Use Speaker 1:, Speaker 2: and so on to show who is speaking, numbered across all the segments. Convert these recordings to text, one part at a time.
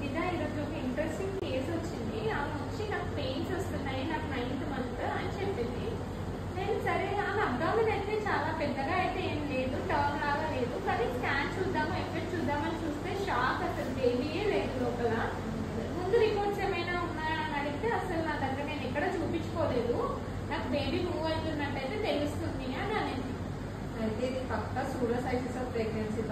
Speaker 1: ఇదా ఈరోజు ఒక ఇంట్రెస్టింగ్ కేసు వచ్చింది. ఆమె వచ్చి నాకు పెయిన్స్ వస్తున్నాయి, నాకు 9th month అని చెప్పింది. నేను సరే ఆమె అబ్డామిన్ అయితే చాలా పెద్దగా అయితే ఏం లేదు, టర్మ్ లాగా లేదు, కానీ స్కాన్ చూద్దాము ఎఫెక్ట్ చూద్దామని చూస్తే షాక్, అసలు బేబీయే లేదు లోపల. ముందు రిపోర్ట్స్ ఏమైనా ఉన్నాయా అని అడిగితే అసలు నా దగ్గర నేను ఎక్కడ చూపించుకోలేదు, నాకు బేబీ మూవ్ అవుతున్నట్టయితే తెలుస్తుంది అని అనేది.
Speaker 2: అయితే ఇది పక్కా సూడోసైటిస్ ఆఫ్ ప్రెగ్నెన్సీ.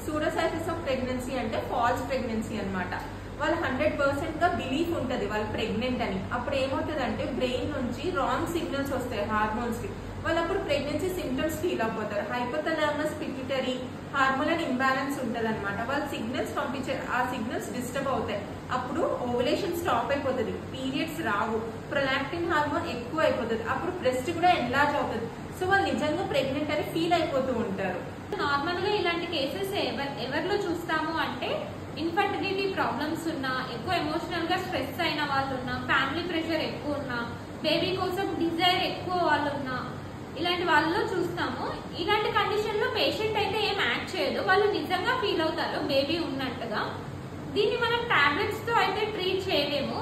Speaker 3: సూడోసైటిస్ ఆఫ్ ప్రెగ్నెన్సీ అంటే ఫాల్స్ ప్రెగ్నెన్సీ అన్నమాట. వాళ్ళు 100% గా బిలీఫ్ ఉంటది వాళ్ళు ప్రెగ్నెంట్ అని. అప్పుడు ఏమవుతుంది అంటే బ్రెయిన్ నుంచి రాంగ్ సిగ్నల్స్ వస్తాయి హార్మోన్స్ కి. వాళ్ళు అప్పుడు ప్రెగ్నెన్సీ సిమ్టమ్స్ ఫీల్ అయిపోతారు. హైపోథాలమస్ పిట్యూటరీ హార్మోనల్ ఇంబ్యాలెన్స్ ఉంటది అనమాట. వాళ్ళు సిగ్నల్స్ పంపించే ఆ సిగ్నల్స్ డిస్టర్బ్ అవుతాయి. అప్పుడు ఓవులేషన్ స్టాప్ అయిపోతుంది, పీరియడ్స్ రావు, ప్రొలాక్టిన్ హార్మోన్ ఎక్కువ అయిపోతుంది, అప్పుడు బ్రెస్ట్ కూడా ఎన్లార్జ్ అవుతుంది. సో వాళ్ళు నిజంగా ప్రెగ్నెంట్ అని ఫీల్ అయిపోతూ ఉంటారు.
Speaker 1: నార్మల్ గా ఇలాంటి కేసెస్ ఎవరిలో చూస్తాము అంటే ఇన్ఫర్టిలిటీ ప్రాబ్లమ్స్ ఉన్నా, ఎక్కువ ఎమోషనల్ గా స్ట్రెస్ అయిన వాళ్ళు ఉన్నా, ఫ్యామిలీ ప్రెషర్ ఎక్కువ ఉన్నా, బేబీ కోసం డిజైర్ ఎక్కువ వాళ్ళు ఉన్నా, ఇలాంటి వాళ్ళలో చూస్తాము. ఇలాంటి కండిషన్ లో పేషెంట్ అయితే ఏం యాక్ట్ చేయదు, వాళ్ళు నిజంగా ఫీల్ అవుతారు బేబీ ఉన్నట్టుగా. దీన్ని మనం టాబ్లెట్స్ తో అయితే ట్రీట్ చేయలేము,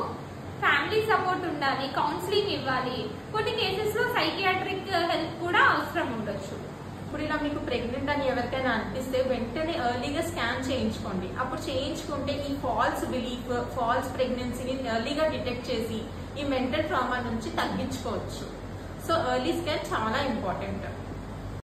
Speaker 1: ఫ్యామిలీ సపోర్ట్ ఉండాలి, కౌన్సిలింగ్ ఇవ్వాలి. కొన్ని కేసెస్ లో సైకియాట్రిక్ హెల్ప్ కూడా అవసరం ఉండొచ్చు.
Speaker 3: ఇప్పుడు ఇలా మీకు ప్రెగ్నెంట్ అని ఎవరికైనా అనిపిస్తే వెంటనే ఎర్లీగా స్కాన్ చేయించుకోండి. అప్పుడు చేయించుకుంటే ఈ ఫాల్స్ బిలీఫ్, ఫాల్స్ ప్రెగ్నెన్సీని ఎర్లీగా డిటెక్ట్ చేసి ఈ మెంటల్ ట్రామా నుంచి తగ్గించుకోవచ్చు. సో ఎర్లీ స్కాన్ చాలా ఇంపార్టెంట్.